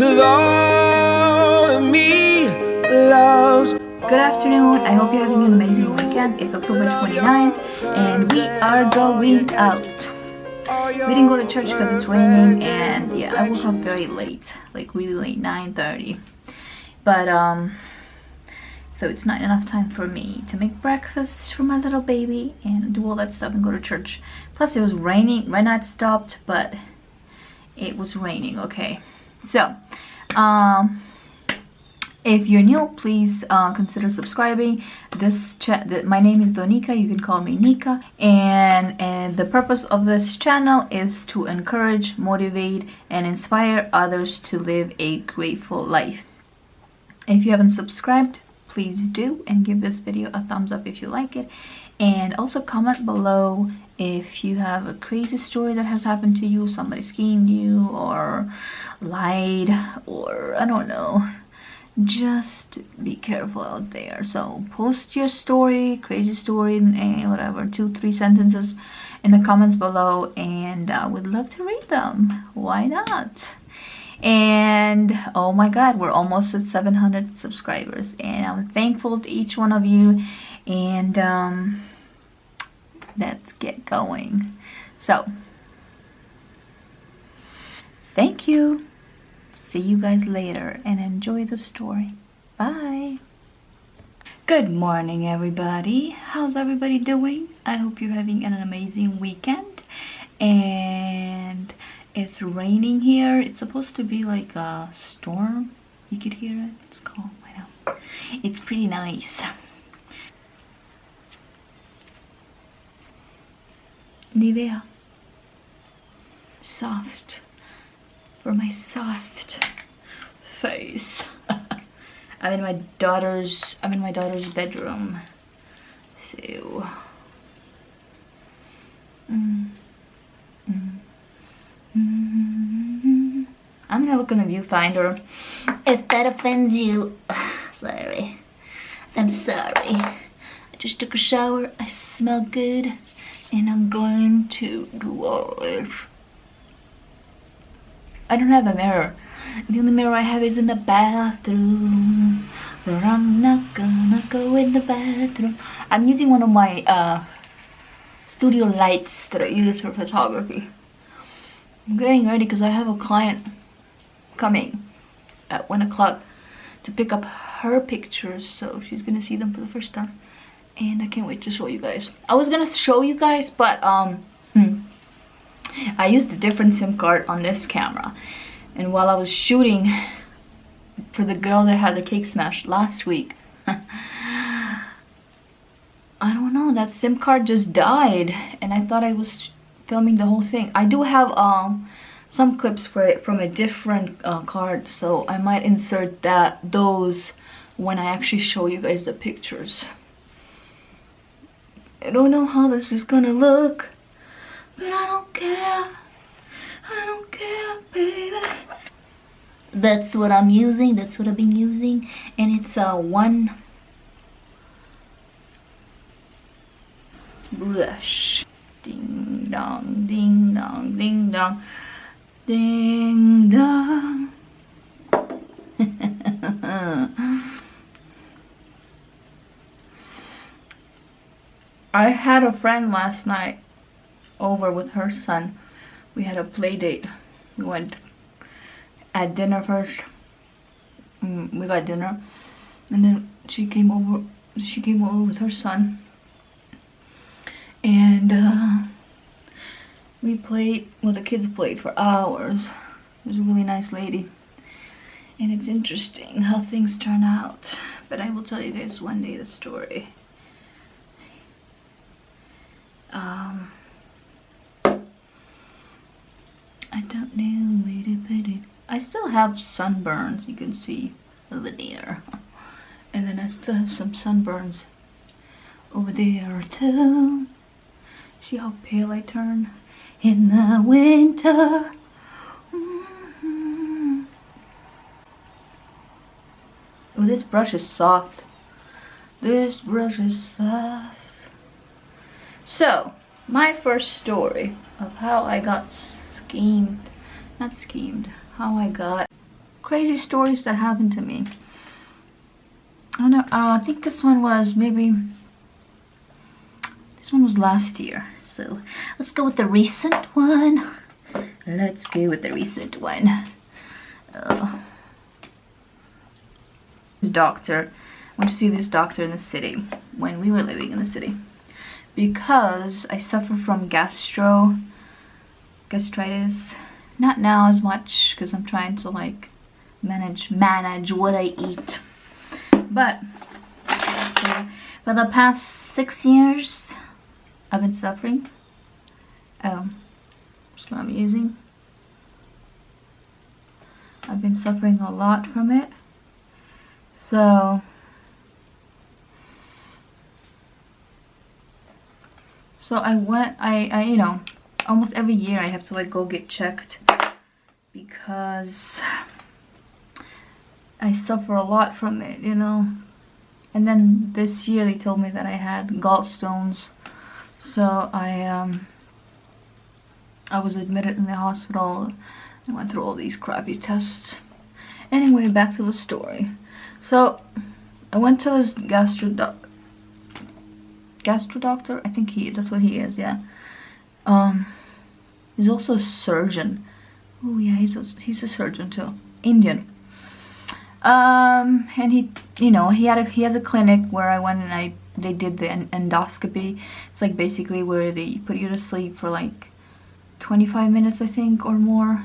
'cause all of me loves. Good afternoon. I hope you're having an amazing weekend. It's October 29th and we are going out. We didn't go to church because it's raining, and yeah, I woke up very late, like really late, 9:30. But so it's not enough time for me to make breakfast for my little baby and do all that stuff and go to church. Plus it was raining. Right now it stopped, but it was raining. Okay, so if you're new, please consider subscribing. My name is Donika. You can call me Nika. And the purpose of this channel is to encourage, motivate, and inspire others to live a grateful life. If you haven't subscribed, please do, and give this video a thumbs up if you like it. And also comment below if you have a crazy story that has happened to you, somebody schemed you or lied, or I don't know. Just be careful out there. So post your story, crazy story, and whatever, 2-3 sentences in the comments below, and I would love to read them. Why not? And oh my god, we're almost at 700 subscribers, and I'm thankful to each one of you. And let's get going. So thank you. See you guys later, and enjoy the story. Bye. Good morning, everybody. How's everybody doing? I hope you're having an amazing weekend. And it's raining here. It's supposed to be like a storm. You could hear it. It's calm. I know. It's pretty nice. Nivea. Soft. For my soft face. I'm in my daughter's bedroom. So I'm gonna look in the viewfinder. If that offends you, sorry. I'm sorry. I just took a shower. I smell good, and I'm going to do all this. I don't have a mirror. The only mirror I have is in the bathroom. But I'm not gonna go in the bathroom. I'm using one of my studio lights that I use for photography. I'm getting ready because I have a client coming at 1 o'clock to pick up her pictures. So she's gonna see them for the first time. And I can't wait to show you guys. I was gonna show you guys, but I used a different SIM card on this camera, and while I was shooting for the girl that had the cake smash last week, I don't know, that SIM card just died, and I thought I was filming the whole thing. I do have some clips for it from a different card, so I might insert those when I actually show you guys the pictures. I don't know how this is gonna look, but I don't care. I don't care, baby. That's what I'm using. That's what I've been using. And it's one blush. Ding dong, ding dong, ding dong, ding dong. I had a friend last night over with her son. We had a play date. We went at dinner first. We got dinner, and then she came over with her son, and we played, well, the kids played for hours. It was a really nice lady, and it's interesting how things turn out, but I will tell you guys one day the story. I don't know where to put it. I still have sunburns, you can see over there. And then I still have some sunburns over there too. See how pale I turn in the winter. Oh, this brush is soft. This brush is soft. So, my first story of how I got how I got crazy stories that happened to me. I don't know, I think this one was last year. So let's go with the recent one. Let's go with the recent one. This doctor. I went to see this doctor in the city when we were living in the city because I suffer from gastritis. Not now as much because I'm trying to like manage what I eat. But for the past 6 years, I've been suffering. That's what I'm using. I've been suffering a lot from it. So I you know, almost every year I have to like go get checked because I suffer a lot from it, you know. And then this year they told me that I had gallstones. So I was admitted in the hospital. I went through all these crappy tests. Anyway, back to the story. So I went to this gastro doctor. I think that's what he is. Yeah. He's also a surgeon. Oh yeah, he's a surgeon too. Indian. And he, you know, he has a clinic where I went and they did the endoscopy. It's like basically where they put you to sleep for like 25 minutes, I think, or more.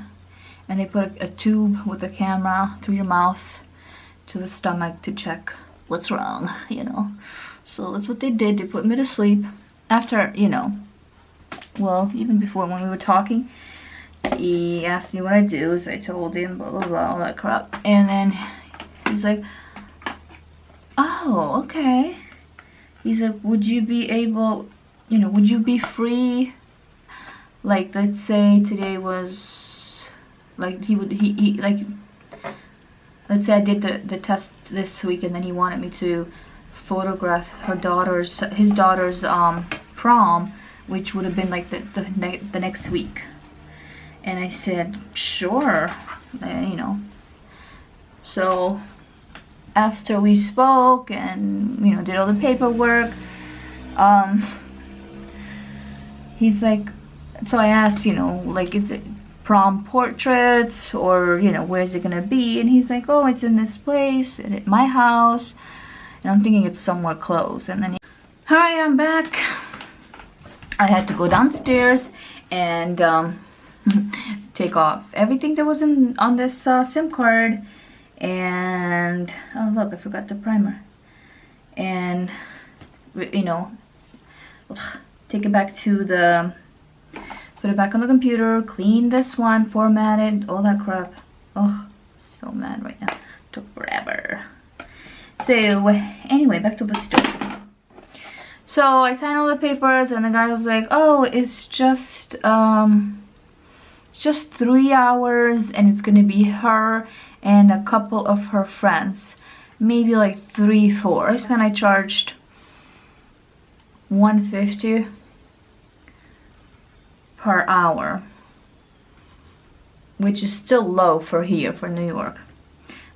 And they put a tube with a camera through your mouth to the stomach to check what's wrong, you know. So that's what they did. They put me to sleep. After, you know, well, even before when we were talking, he asked me what I do, so I told him, blah, blah, blah, all that crap. And then he's like, oh, okay. He's like, would you be able, you know, would you be free? Like, let's say today was, like, let's say I did the test this week and then he wanted me to photograph his daughter's prom, which would have been like the next week. And I said, sure, you know. So after we spoke and, you know, did all the paperwork, he's like, so I asked, you know, like, is it prom portraits or, you know, where's it gonna be? And he's like, oh, it's in this place at my house. And I'm thinking it's somewhere close. And then here I am back. I had to go downstairs and take off everything that was on this SIM card. And oh look, I forgot the primer. And, you know, take it back to the, put it back on the computer, clean this one, format it, all that crap. Oh, so mad right now. Took forever. So anyway, back to the story. So I signed all the papers and the guy was like, oh, it's just 3 hours and it's gonna be her and a couple of her friends, maybe like 3-4. And I charged $150 per hour, which is still low for here, for New York,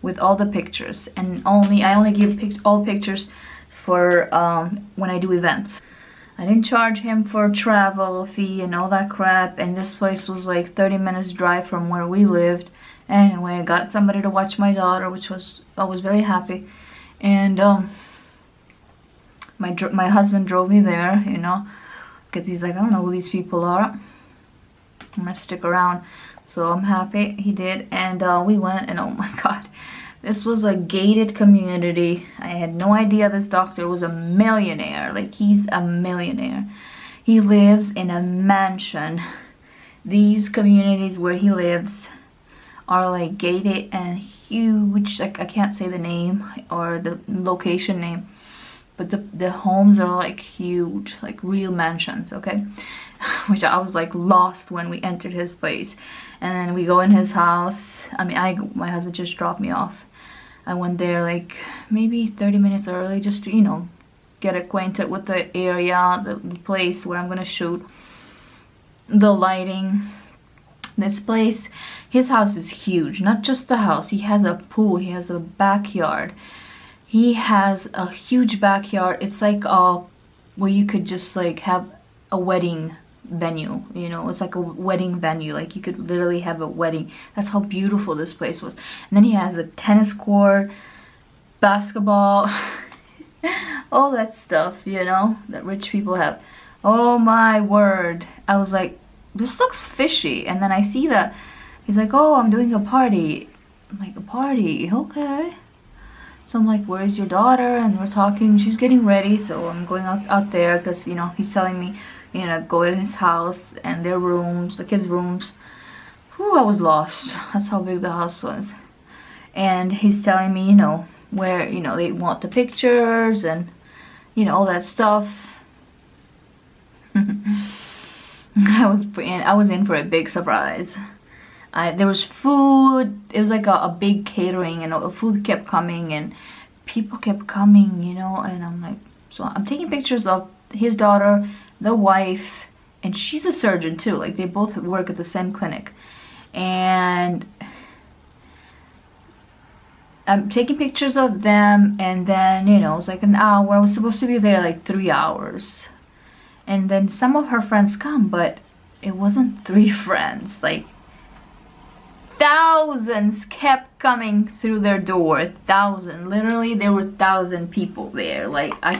with all the pictures. And I only give all pictures for when I do events. I didn't charge him for travel fee and all that crap, and this place was like 30 minutes drive from where we lived. Anyway, I got somebody to watch my daughter, which was, I was very happy. And my husband drove me there, you know, because he's like, I don't know who these people are, I'm gonna stick around. So I'm happy he did. And we went, and oh my god, this was a gated community. I had no idea this doctor was a millionaire. Like, he's a millionaire. He lives in a mansion. These communities where he lives are like gated and huge. Like, I can't say the name or the location name, but the homes are like huge, like real mansions, okay? Which I was like lost when we entered his place. And then we go in his house. I mean, my husband just dropped me off. I went there like maybe 30 minutes early just to, you know, get acquainted with the area, the place where I'm gonna shoot, the lighting. This place, his house is huge. Not just the house, he has a pool, he has a backyard. He has a huge backyard. It's like where you could just like have a wedding venue, you know. It's like a wedding venue, like you could literally have a wedding. That's how beautiful this place was. And then he has a tennis court, basketball, all that stuff, you know, that rich people have. Oh my word. I was like, this looks fishy. And then I see that he's like, oh, I'm doing a party. I'm like, a party? Okay. So I'm like, where's your daughter? And we're talking, she's getting ready. So I'm going out there because, you know, he's telling me, you know, go in his house and their rooms, the kids' rooms. Whew, I was lost. That's how big the house was. And he's telling me, you know, where, you know, they want the pictures and, you know, all that stuff. I was in for a big surprise. There was food. It was like a big catering, and the food kept coming and people kept coming, you know. And I'm like, so I'm taking pictures of his daughter, the wife, and she's a surgeon too. Like they both work at the same clinic, and I'm taking pictures of them. And then, you know, it's like an hour. I was supposed to be there like 3 hours, and then some of her friends come, but it wasn't 3 friends. Like thousands kept coming through their door. 1,000. Literally, there were 1,000 people there. Like I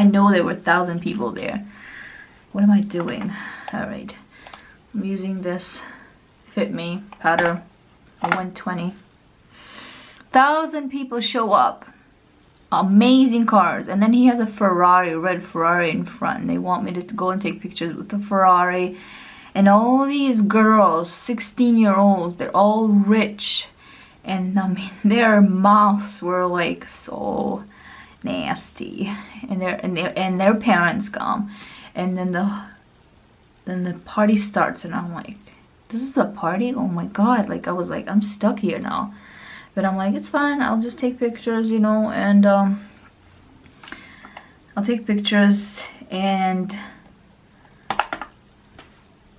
know there were 1,000 people there. What am I doing? All right, I'm using this Fit Me powder, a 120. 1,000 people show up. Amazing cars. And then he has a Ferrari, red Ferrari in front. They want me to go and take pictures with the Ferrari. And all these girls, 16-year-olds, they're all rich. And I mean, their mouths were like so nasty. And their parents come. And then the party starts, and I'm like, this is a party? Oh my god. Like I was like, I'm stuck here now. But I'm like, it's fine, I'll just take pictures, you know, and I'll take pictures and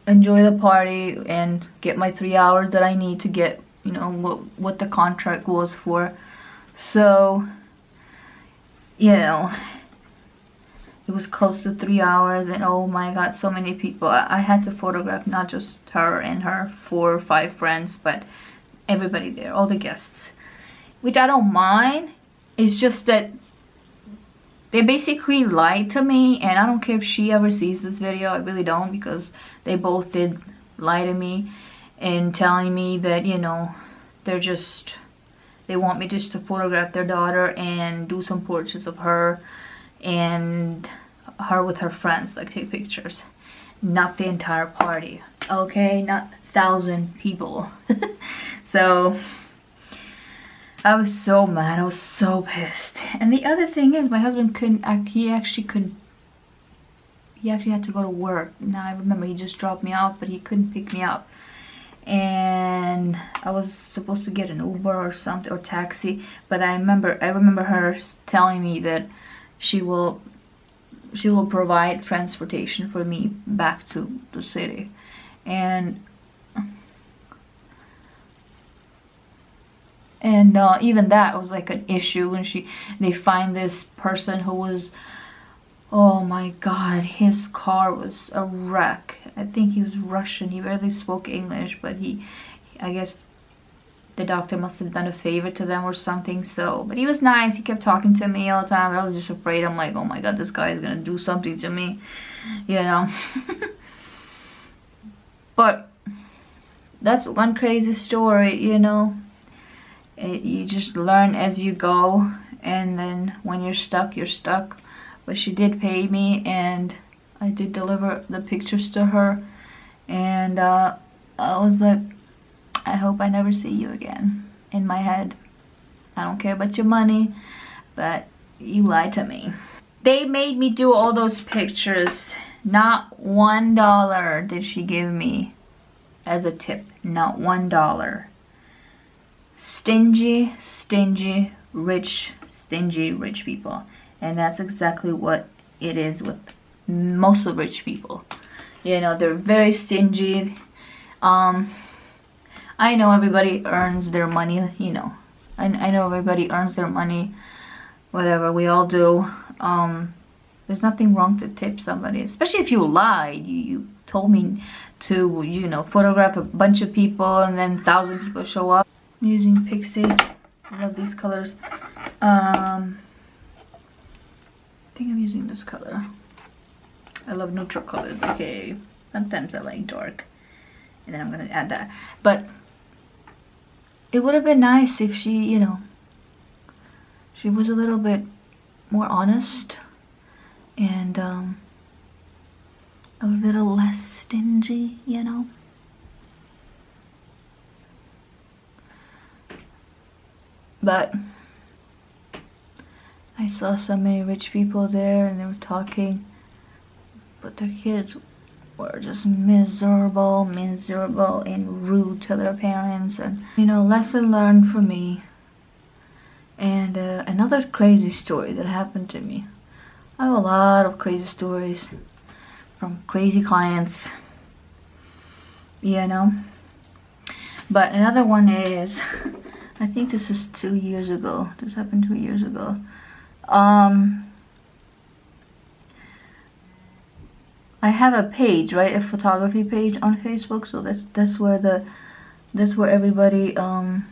enjoy the party and get my 3 hours that I need to get, you know, what the contract was for. So, you know, it was close to 3 hours, and oh my god, so many people. I had to photograph not just her and her 4 or 5 friends, but everybody there, all the guests, which I don't mind. It's just that they basically lied to me, and I don't care if she ever sees this video. I really don't, because they both did lie to me and telling me that, you know, they want me just to photograph their daughter and do some portraits of her and her with her friends, like take pictures, not the entire party, okay? Not 1,000 people. So I was so mad. I was so pissed. And the other thing is, my husband couldn't act. He actually had to go to work. Now I remember, he just dropped me off, but he couldn't pick me up. And I was supposed to get an Uber or something, or taxi. But I remember her telling me that she will provide transportation for me back to the city. And even that was like an issue when they find this person who was, oh my god, his car was a wreck. I think he was Russian. He barely spoke English, but I guess the doctor must have done a favor to them or something. So, but he was nice. He kept talking to me all the time. I was just afraid. I'm like, oh my god, this guy is gonna do something to me, you know. But that's one crazy story, you know. You just learn as you go, and then when you're stuck, you're stuck. But she did pay me, and I did deliver the pictures to her, and I was like, I hope I never see you again. In my head, I don't care about your money, but you lied to me. They made me do all those pictures. Not $1 did she give me as a tip. Not $1. Stingy rich people. And that's exactly what it is with most of rich people. You know, they're very stingy. Um, I know everybody earns their money, you know. I know everybody earns their money, whatever, we all do. There's nothing wrong to tip somebody, especially if you lied. You told me to, you know, photograph a bunch of people and then 1,000 people show up. I'm using Pixie. I love these colors. I think I'm using this color. I love neutral colors. Okay, sometimes I like dark. And then I'm gonna add that. But it would have been nice if she, you know, she was a little bit more honest and a little less stingy, you know. But I saw so many rich people there and they were talking, but their kids were just miserable and rude to their parents. And, you know, lesson learned for me. And another crazy story that happened to me. I have a lot of crazy stories from crazy clients, you know. But another one is, I think this is 2 years ago. This happened 2 years ago. I have a page, right? A photography page on Facebook. So that's where everybody don't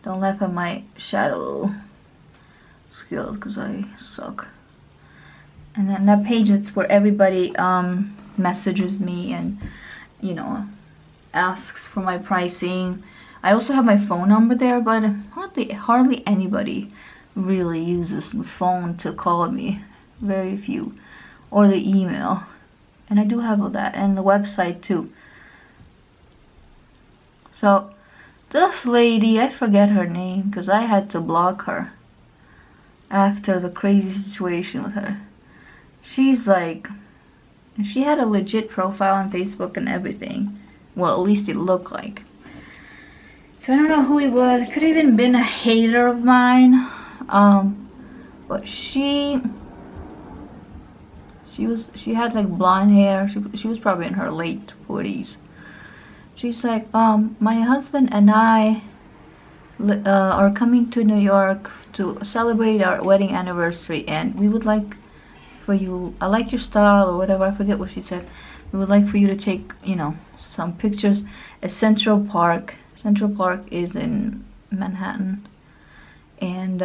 laugh at my shadow skills because I suck. And then that page, it's where everybody messages me and, you know, asks for my pricing. I also have my phone number there, but hardly anybody really uses the phone to call me. Very few. Or the email. And I do have all that, and the website too. So this lady, I forget her name because I had to block her after the crazy situation with her. She's like, she had a legit profile on Facebook and everything. Well, at least it looked like. So I don't know who he was. It could have even been a hater of mine. But she had like blonde hair. She was probably in her late 40s. She's like, my husband and I are coming to New York to celebrate our wedding anniversary, and we would like for you, I like your style or whatever, I forget what she said. We would like for you to take, you know, some pictures at Central Park. Central Park is in Manhattan. And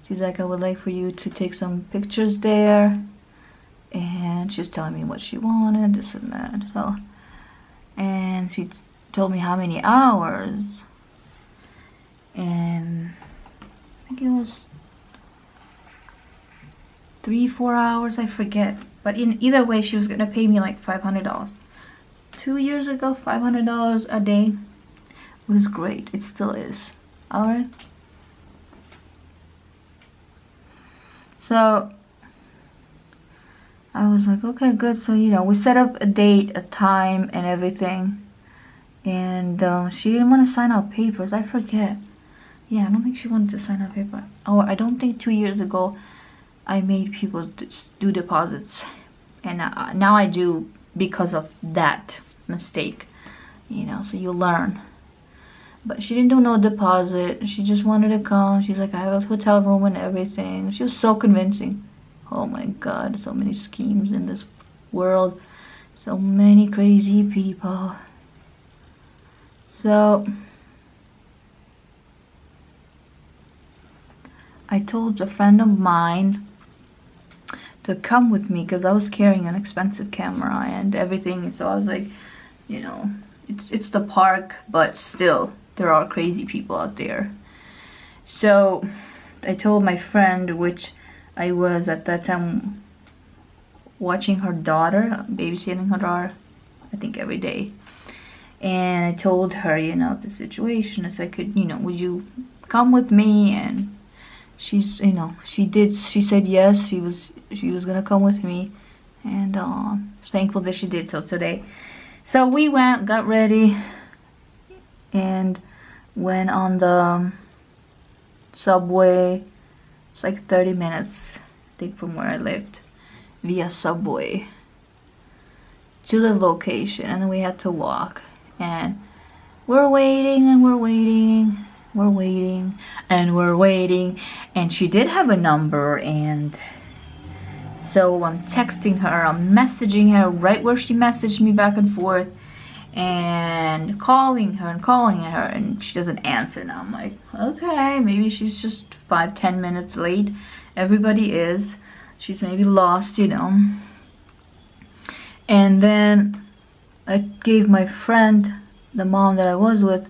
she's like, I would like for you to take some pictures there. And she's telling me what she wanted, this and that. So, and she told me how many hours. And I think it was 3-4 hours, I forget. But in either way, she was gonna pay me like $500. 2 years ago, $500 a day was great. It still is. Alright? So I was like, okay, good. So, you know, we set up a date, a time, and everything. And she didn't want to sign out papers. I forget. Yeah, I don't think she wanted to sign out paper. Oh, I don't think 2 years ago I made people do deposits. And now I do because of that mistake. You know, so you learn. But she didn't do no deposit. She just wanted to come. She's like, I have a hotel room and everything. She was so convincing. Oh my God, so many schemes in this world. So many crazy people. So I told a friend of mine to come with me because I was carrying an expensive camera and everything. So I was like, you know, it's the park, but still there are crazy people out there. So I told my friend, which I was at that time watching her daughter, babysitting her daughter, I think every day. And I told her, you know, the situation. As I could, you know, would you come with me? And she's, you know, she did. She said yes. She was gonna come with me, and thankful that she did till today. So we went, got ready, and went on the subway. It's like 30 minutes, I think, from where I lived, via subway to the location, and then we had to walk, and we're waiting and we're waiting, we're waiting and we're waiting, and she did have a number, and so I'm texting her, I'm messaging her right where she messaged me, back and forth, and calling her and calling her, and she doesn't answer. Now I'm like, okay, maybe she's just 5-10 minutes late. Everybody is. She's maybe lost, you know. And then I gave my friend, the mom that I was with,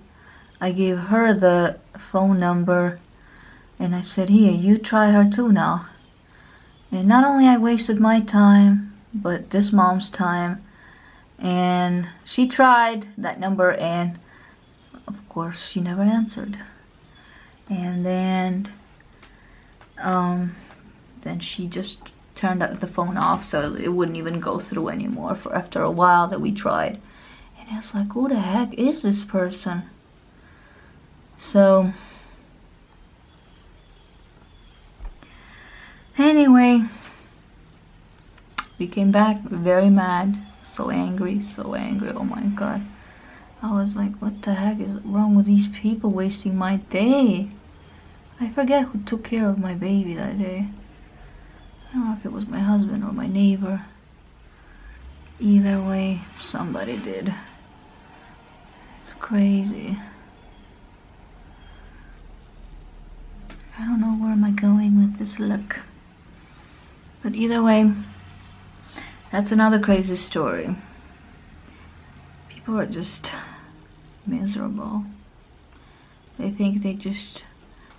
I gave her the phone number, and I said, here, you try her too now. And not only I wasted my time, but this mom's time. And she tried that number, and of course she never answered. And then she just turned the phone off, so it wouldn't even go through anymore for after a while that we tried. And I was like, who the heck is this person? So anyway, we came back very mad, so angry, oh my god. I was like, what the heck is wrong with these people wasting my day? I forget who took care of my baby that day. I don't know if it was my husband or my neighbor. Either way, somebody did. It's crazy. I don't know where am I going with this look. But either way, that's another crazy story. People are just miserable. They think they just,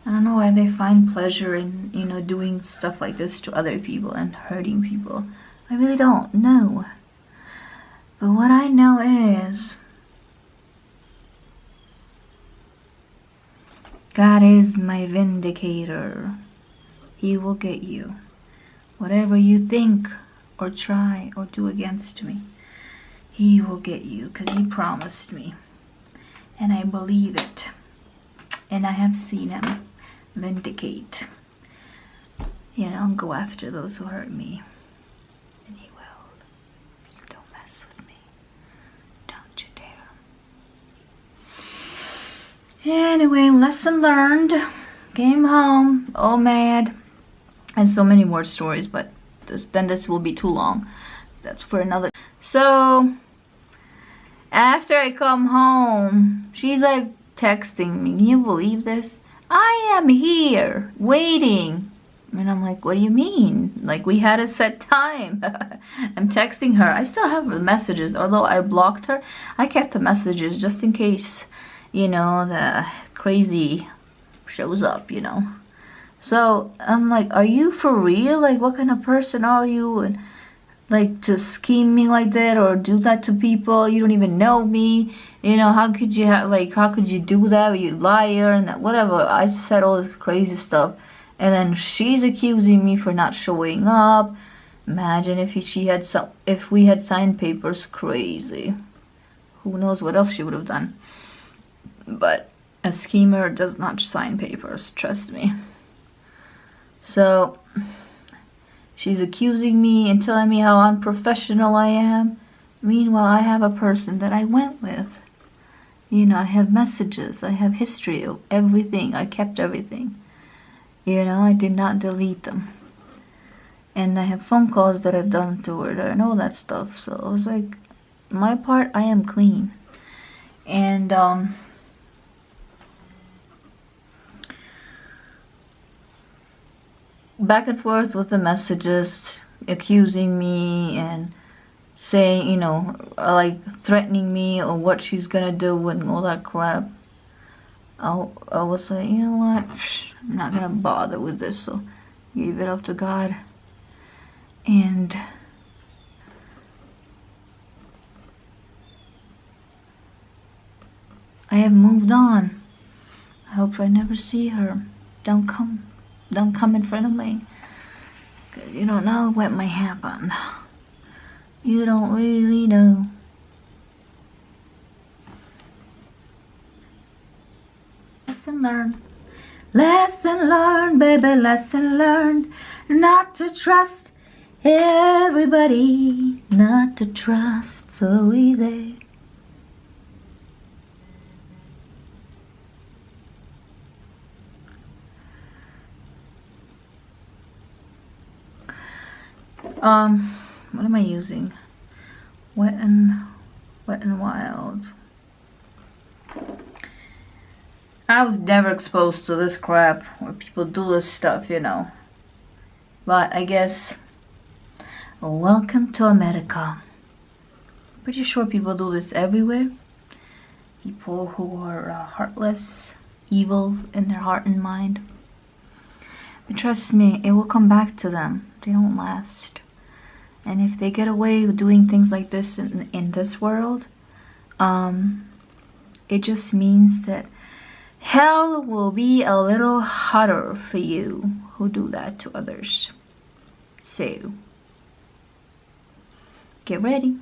I don't know why they find pleasure in, you know, doing stuff like this to other people and hurting people. I really don't know. But what I know is God is my vindicator. He will get you. Whatever you think or try or do against me, He will get you, because He promised me. And I believe it. And I have seen Him vindicate. You know, go after those who hurt me. And He will. So don't mess with me. Don't you dare. Anyway, lesson learned. Came home, all mad. And so many more stories, but this will be too long. That's for another. So after I come home, she's like texting me. Can you believe this? I am here waiting. And I'm like, what do you mean? Like, we had a set time. I'm texting her. I still have the messages, although I blocked her. I kept the messages just in case, you know, the crazy shows up, you know. So I'm like, are you for real? Like, what kind of person are you? And like, to scheme me like that or do that to people? You don't even know me. You know, how could you how could you do that? You liar and whatever. I said all this crazy stuff, and then she's accusing me for not showing up. Imagine if we had signed papers. Crazy. Who knows what else she would have done? But a schemer does not sign papers. Trust me. So she's accusing me and telling me how unprofessional I am. Meanwhile, I have a person that I went with. You know, I have messages. I have history of everything. I kept everything. You know, I did not delete them. And I have phone calls that I've done to her and all that stuff. So I was like, my part, I am clean. And back and forth with the messages, accusing me and saying, you know, like threatening me or what she's gonna do and all that crap. I was like, you know what, I'm not gonna bother with this, so gave it up to God. And I have moved on. I hope I never see her. Don't come in front of me, 'cause you don't know what might happen. You don't really know. Lesson learned. Lesson learned, baby, lesson learned. Not to trust Everybody not to trust so easy. What am I using? Wet and Wild. I was never exposed to this crap where people do this stuff, you know. But I guess, welcome to America. Pretty sure people do this everywhere. People who are heartless, evil in their heart and mind. But trust me, it will come back to them. They don't last. And if they get away with doing things like this in this world, it just means that hell will be a little hotter for you who do that to others. So, get ready.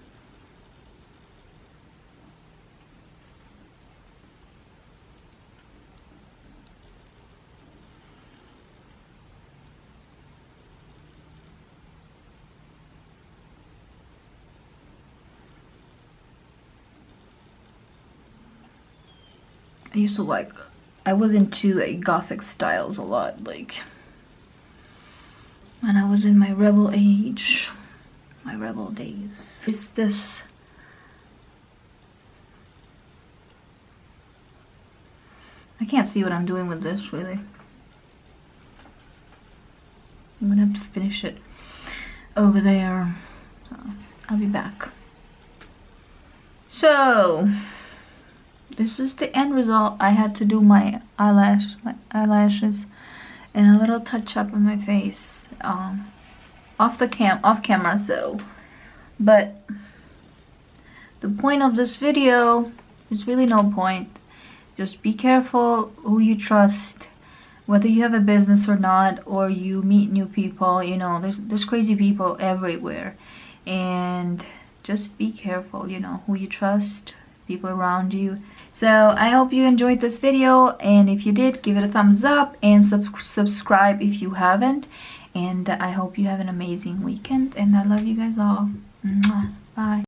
I was into gothic styles a lot, like when I was in my rebel age, my rebel days. Is this? I can't see what I'm doing with this, really. I'm gonna have to finish it over there. So, I'll be back. So, this is the end result. I had to do my eyelashes and a little touch up on my face off camera. So, but the point of this video is really no point. Just be careful who you trust, whether you have a business or not, or you meet new people. You know, there's crazy people everywhere, and just be careful. You know who you trust, people around you. So I hope you enjoyed this video, and if you did, give it a thumbs up and subscribe if you haven't. And I hope you have an amazing weekend, and I love you guys all. Mwah. Bye.